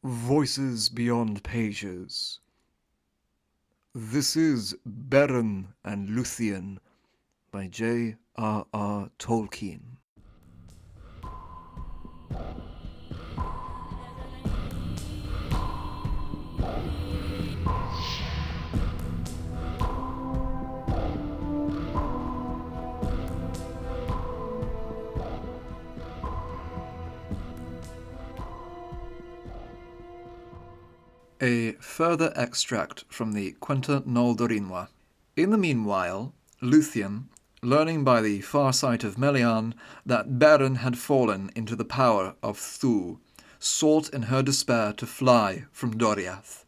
Voices Beyond Pages. This is Beren and Luthien by J.R.R. Tolkien. A further extract from the Quenta Noldorinwa. In the meanwhile, Luthien, learning by the far sight of Melian that Beren had fallen into the power of Thu, sought in her despair to fly from Doriath.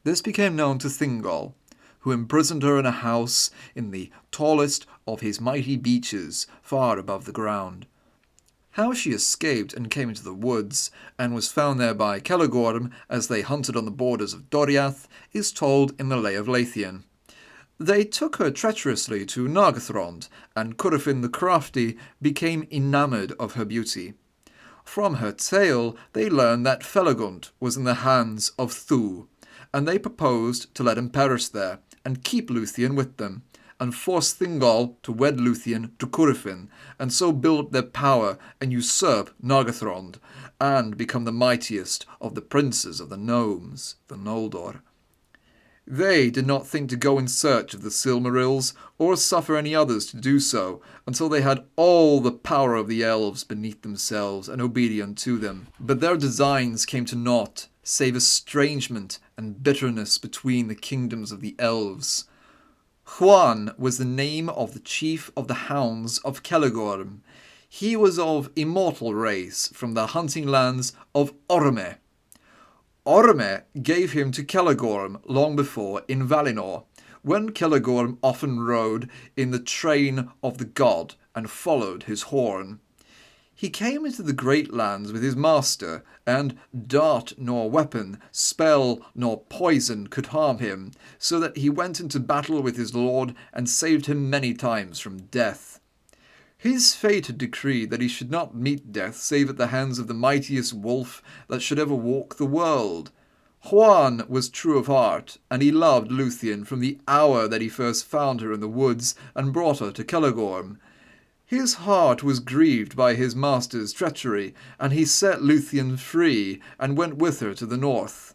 This became known to Thingol, who imprisoned her in a house in the tallest of his mighty beeches far above the ground. How she escaped and came into the woods, and was found there by Celegorm as they hunted on the borders of Doriath, is told in the Lay of Luthien. They took her treacherously to Nargothrond, and Curufin the Crafty became enamoured of her beauty. From her tale they learned that Felagund was in the hands of Thu, and they proposed to let him perish there, and keep Luthien with them, and force Thingol to wed Luthien to Curufin, and so build up their power and usurp Nargothrond, and become the mightiest of the princes of the gnomes, the Noldor. They did not think to go in search of the Silmarils, or suffer any others to do so, until they had all the power of the elves beneath themselves and obedient to them. But their designs came to naught, save estrangement and bitterness between the kingdoms of the elves. Huan was the name of the chief of the hounds of Celegorm. He was of immortal race from the hunting lands of Orme. Orme gave him to Celegorm long before in Valinor, when Celegorm often rode in the train of the god and followed his horn. He came into the great lands with his master, and dart nor weapon, spell nor poison could harm him, so that he went into battle with his lord and saved him many times from death. His fate had decreed that he should not meet death save at the hands of the mightiest wolf that should ever walk the world. Huan was true of heart, and he loved Luthien from the hour that he first found her in the woods and brought her to Celegorm. His heart was grieved by his master's treachery, and he set Luthien free and went with her to the north.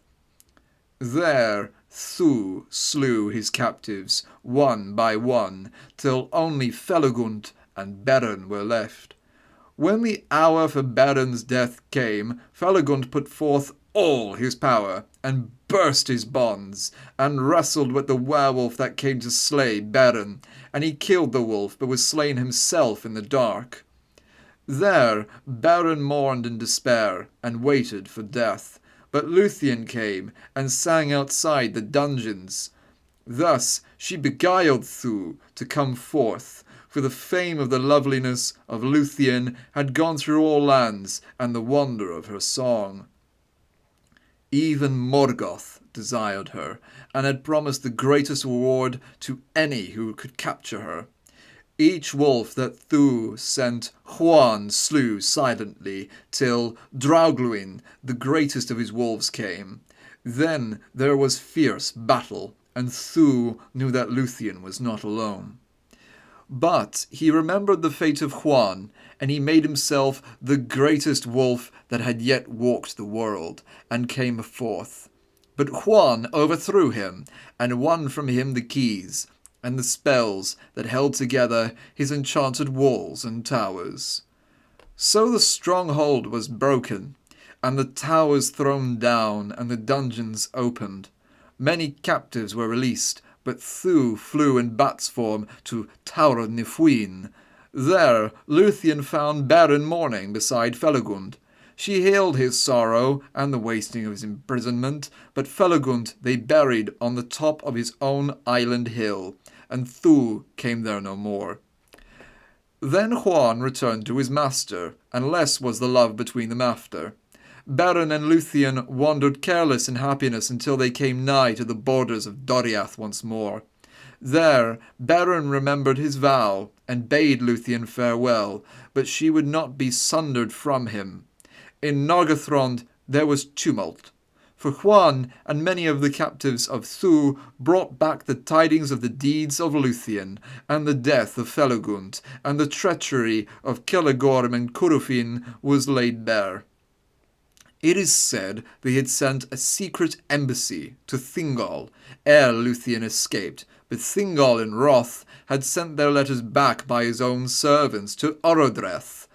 There Thu slew his captives, one by one, till only Felagund and Beren were left. When the hour for Beren's death came, Felagund put forth all his power, and burst his bonds, and wrestled with the werewolf that came to slay Beren, and he killed the wolf, but was slain himself in the dark. There Beren mourned in despair, and waited for death, but Luthien came, and sang outside the dungeons. Thus she beguiled Thu to come forth, for the fame of the loveliness of Luthien had gone through all lands, and the wonder of her song. Even Morgoth desired her, and had promised the greatest reward to any who could capture her. Each wolf that Thu sent Huan slew silently, till Draugluin, the greatest of his wolves, came. Then there was fierce battle, and Thu knew that Luthien was not alone. But he remembered the fate of Huan, and he made himself the greatest wolf that had yet walked the world, and came forth. But Huan overthrew him, and won from him the keys, and the spells that held together his enchanted walls and towers. So the stronghold was broken, and the towers thrown down, and the dungeons opened. Many captives were released, but Thu flew in bat's form to Taur Fuin. There Luthien found Beren mourning beside Felagund. She healed his sorrow and the wasting of his imprisonment, but Felagund they buried on the top of his own island hill, and Thu came there no more. Then Huan returned to his master, and less was the love between them after. Beren and Luthien wandered careless in happiness until they came nigh to the borders of Doriath once more. There Beren remembered his vow, and bade Luthien farewell, but she would not be sundered from him. In Nargothrond there was tumult. For Huan and many of the captives of Thu brought back the tidings of the deeds of Luthien, and the death of Felagund, and the treachery of Celegorm and Curufin was laid bare. It is said they had sent a secret embassy to Thingol ere Luthien escaped, but Thingol in wrath had sent their letters back by his own servants to Orodreth.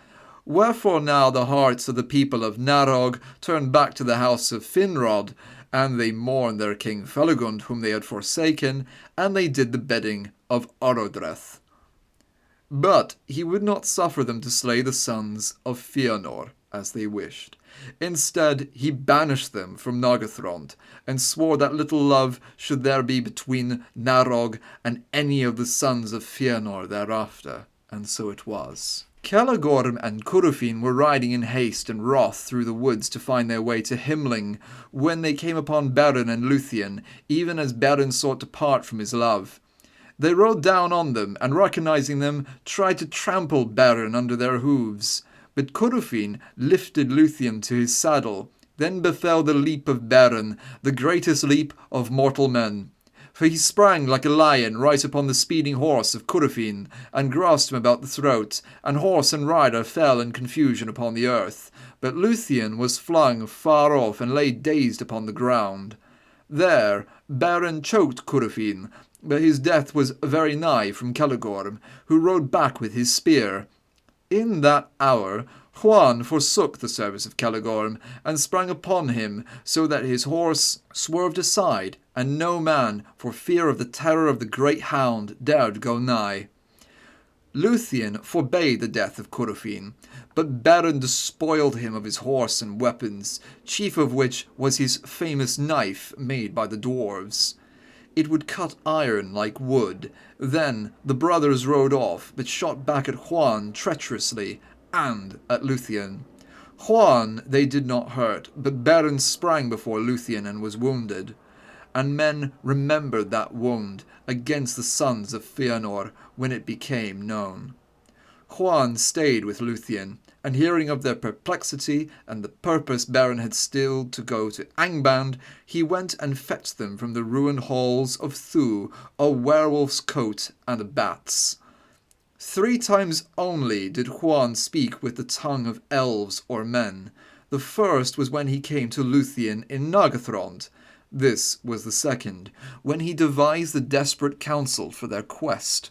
Wherefore now the hearts of the people of Narog turned back to the house of Finrod, and they mourned their king Felagund whom they had forsaken, and they did the bidding of Orodreth. But he would not suffer them to slay the sons of Fëanor, as they wished. Instead, he banished them from Nargothrond, and swore that little love should there be between Narog and any of the sons of Fëanor thereafter, and so it was. Celegorm and Curufin were riding in haste and wrath through the woods to find their way to Himling, when they came upon Beren and Luthien, even as Beren sought to part from his love. They rode down on them, and recognizing them, tried to trample Beren under their hooves. But Curufin lifted Luthien to his saddle. Then befell the leap of Beren, the greatest leap of mortal men. For he sprang like a lion right upon the speeding horse of Curufin, and grasped him about the throat, and horse and rider fell in confusion upon the earth. But Luthien was flung far off, and lay dazed upon the ground. There Beren choked Curufin, but his death was very nigh from Celegorm, who rode back with his spear. In that hour Huan forsook the service of Celegorm, and sprang upon him, so that his horse swerved aside, and no man, for fear of the terror of the great hound, dared go nigh. Luthien forbade the death of Curufin, but Beren despoiled him of his horse and weapons, chief of which was his famous knife made by the dwarves. It would cut iron like wood. Then the brothers rode off, but shot back at Huan treacherously, and at Luthien. Huan they did not hurt, but Beren sprang before Luthien and was wounded. And men remembered that wound against the sons of Fëanor when it became known. Huan stayed with Luthien, and hearing of their perplexity and the purpose Beren had still to go to Angband, he went and fetched them from the ruined halls of Thu a werewolf's coat and a bat's. 3 times only did Huan speak with the tongue of elves or men. The first was when he came to Luthien in Nargothrond. This was the second, when he devised the desperate counsel for their quest.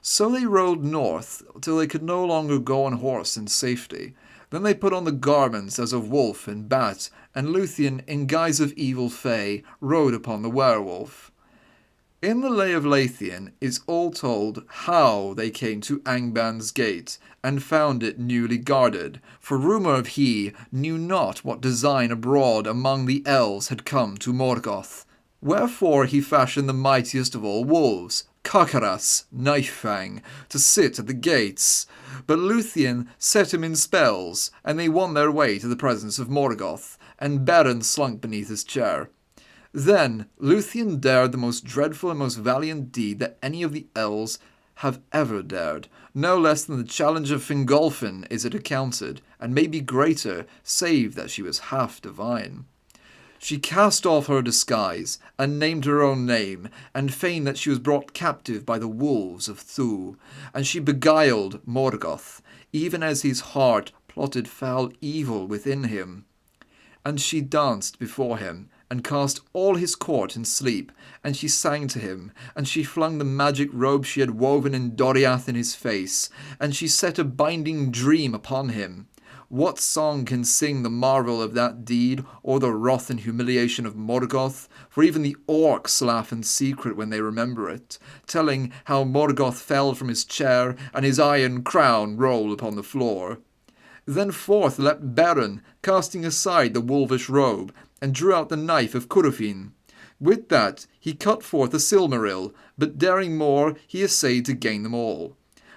So they rode north till they could no longer go on horse in safety. Then they put on the garments as of wolf and bat, and Luthien, in guise of evil fay, rode upon the werewolf. In the Lay of Luthien is all told how they came to Angband's gate, and found it newly guarded, for rumour of he knew not what design abroad among the elves had come to Morgoth. Wherefore he fashioned the mightiest of all wolves, Carcharas, Knifefang, to sit at the gates. But Luthien set him in spells, and they won their way to the presence of Morgoth, and Beren slunk beneath his chair. Then Luthien dared the most dreadful and most valiant deed that any of the elves have ever dared. No less than the challenge of Fingolfin is it accounted, and may be greater, save that she was half divine. She cast off her disguise, and named her own name, and feigned that she was brought captive by the wolves of Thu, and she beguiled Morgoth, even as his heart plotted foul evil within him. And she danced before him, and cast all his court in sleep, and she sang to him, and she flung the magic robe she had woven in Doriath in his face, and she set a binding dream upon him. What song can sing the marvel of that deed, or the wrath and humiliation of Morgoth? For even the orcs laugh in secret when they remember it, telling how Morgoth fell from his chair, and his iron crown rolled upon the floor. Then forth leapt Beren, casting aside the wolvish robe, and drew out the knife of Curufin. With that he cut forth a Silmaril, but daring more, he essayed to gain them all.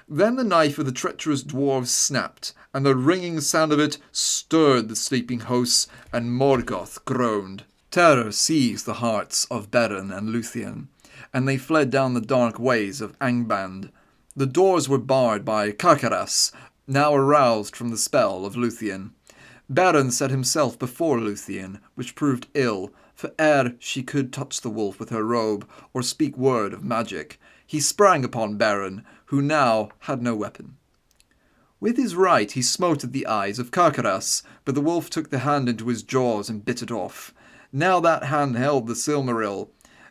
Then the knife of the treacherous dwarves snapped, and the ringing sound of it stirred the sleeping hosts, and Morgoth groaned. Terror seized the hearts of Beren and Luthien, and they fled down the dark ways of Angband. The doors were barred by Carcharas, now aroused from the spell of Luthien. Beren set himself before Luthien, which proved ill, for ere she could touch the wolf with her robe or speak word of magic, he sprang upon Beren, who now had no weapon. With his right he smote at the eyes of Carcaras, but the wolf took the hand into his jaws and bit it off. Now that hand held the Silmaril.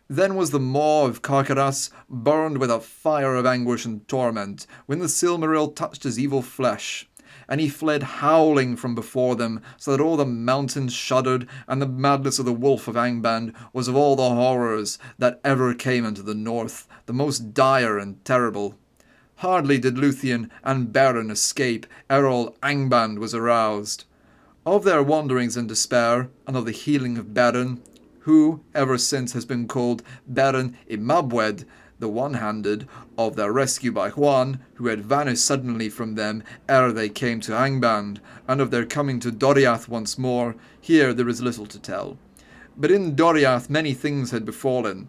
Then was the maw of Carcaras burned with a fire of anguish and torment, when the Silmaril touched his evil flesh. And he fled howling from before them, so that all the mountains shuddered, and the madness of the wolf of Angband was of all the horrors that ever came into the north, the most dire and terrible. Hardly did Luthien and Beren escape ere all Angband was aroused. Of their wanderings and despair, and of the healing of Beren, who ever since has been called Beren Imabwed, the one-handed, of their rescue by Huan, who had vanished suddenly from them ere they came to Angband, and of their coming to Doriath once more, here there is little to tell. But in Doriath many things had befallen.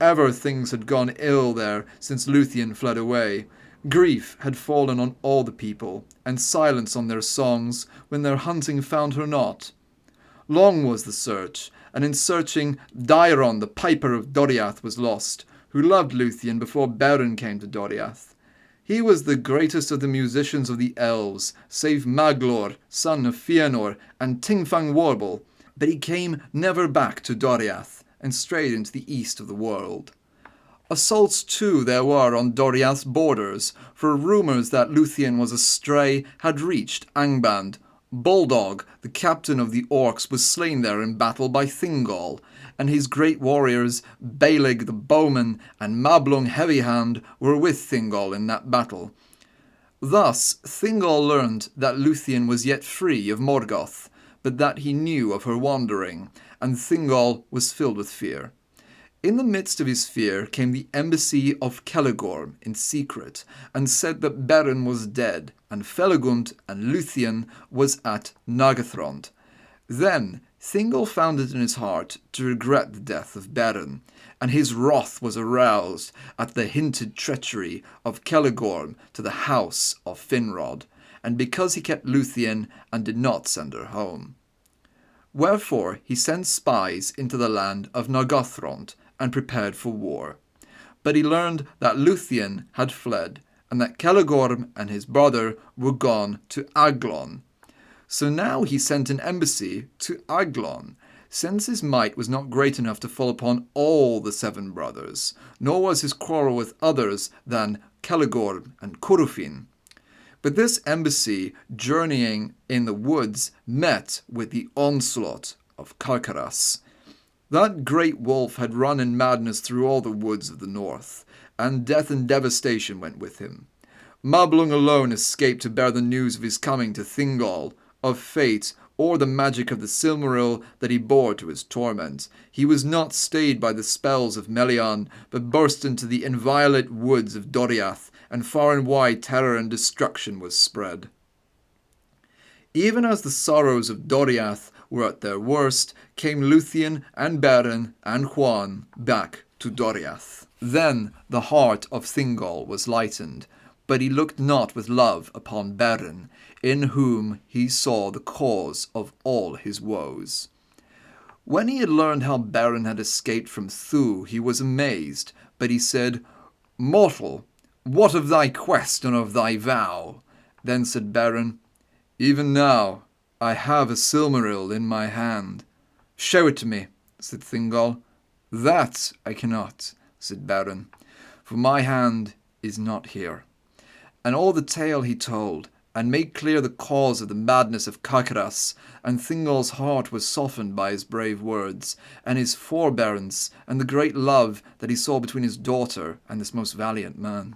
Ever things had gone ill there since Luthien fled away. Grief had fallen on all the people, and silence on their songs, when their hunting found her not. Long was the search, and in searching Daeron the piper of Doriath was lost, who loved Luthien before Beren came to Doriath. He was the greatest of the musicians of the elves, save Maglor, son of Fëanor, and Tingfang Warble, but he came never back to Doriath, and strayed into the east of the world. Assaults too there were on Doriath's borders, for rumours that Luthien was astray had reached Angband. Bulldog, the captain of the orcs, was slain there in battle by Thingol, and his great warriors, Baelig the bowman and Mablung Heavyhand, were with Thingol in that battle. Thus Thingol learned that Luthien was yet free of Morgoth, but that he knew of her wandering, and Thingol was filled with fear. In the midst of his fear came the embassy of Celegorm in secret, and said that Beren was dead, and Felagund and Luthien was at Nargothrond. Then Thingol found it in his heart to regret the death of Beren, and his wrath was aroused at the hinted treachery of Celegorm to the house of Finrod, and because he kept Luthien and did not send her home. Wherefore he sent spies into the land of Nargothrond, and prepared for war. But he learned that Luthien had fled, and that Celegorm and his brother were gone to Aglon. So now he sent an embassy to Aglon, since his might was not great enough to fall upon all the 7 brothers, nor was his quarrel with others than Celegorm and Curufin. But this embassy, journeying in the woods, met with the onslaught of Carcaras. That great wolf had run in madness through all the woods of the north, and death and devastation went with him. Mablung alone escaped to bear the news of his coming to Thingol, of fate, or the magic of the Silmaril that he bore to his torment. He was not stayed by the spells of Melian, but burst into the inviolate woods of Doriath, and far and wide terror and destruction was spread. Even as the sorrows of Doriath were at their worst, came Luthien and Beren and Huan back to Doriath. Then the heart of Thingol was lightened, but he looked not with love upon Beren, in whom he saw the cause of all his woes. When he had learned how Beren had escaped from Thu, he was amazed, but he said, "Mortal, what of thy quest and of thy vow?" Then said Beren, "Even now I have a Silmaril in my hand." "Show it to me," said Thingol. "That I cannot," said Beren, "for my hand is not here." And all the tale he told, and made clear the cause of the madness of Carcaras, and Thingol's heart was softened by his brave words, and his forbearance, and the great love that he saw between his daughter and this most valiant man.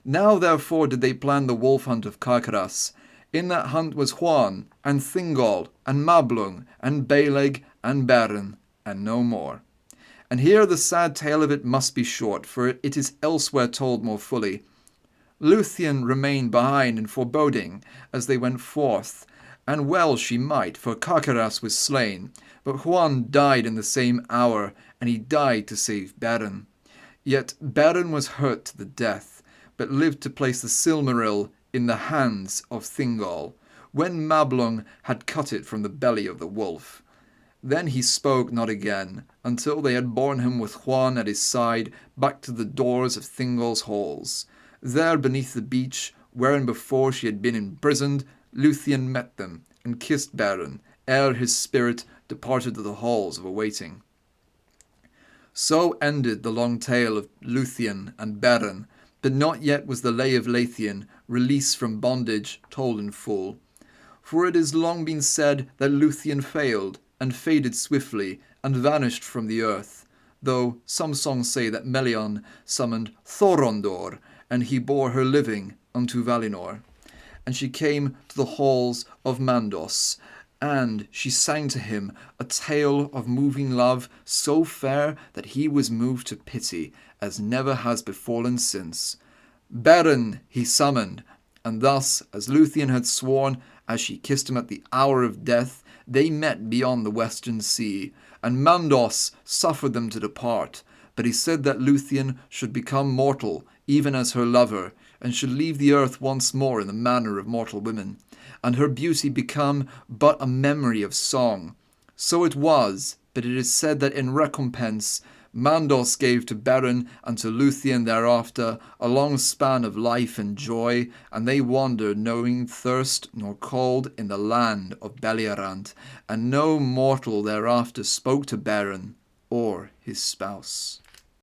Now therefore did they plan the wolf hunt of Carcaras. In that hunt was Huan, and Thingol, and Mablung, and Baelig, and Beren, and no more. And here the sad tale of it must be short, for it is elsewhere told more fully. Luthien remained behind in foreboding as they went forth, and well she might, for Carcaras was slain, but Huan died in the same hour, and he died to save Beren. Yet Beren was hurt to the death, but lived to place the Silmaril in the hands of Thingol, when Mablung had cut it from the belly of the wolf. Then he spoke not again, until they had borne him with Huan at his side back to the doors of Thingol's halls. There beneath the beech, wherein before she had been imprisoned, Luthien met them, and kissed Beren, ere his spirit departed to the halls of awaiting. So ended the long tale of Luthien and Beren, but not yet was the lay of Luthien, release from bondage, told in full. For it has long been said that Luthien failed, and faded swiftly, and vanished from the earth, though some songs say that Melian summoned Thorondor, and he bore her living unto Valinor. And she came to the halls of Mandos, and she sang to him a tale of moving love so fair that he was moved to pity, as never has befallen since. Beren he summoned, and thus, as Luthien had sworn, as she kissed him at the hour of death, they met beyond the western sea, and Mandos suffered them to depart. But he said that Luthien should become mortal, even as her lover, and should leave the earth once more in the manner of mortal women, and her beauty become but a memory of song. So it was, but it is said that in recompense Mandos gave to Beren and to Luthien thereafter a long span of life and joy, and they wandered knowing thirst nor cold in the land of Belierant, and no mortal thereafter spoke to Beren or his spouse.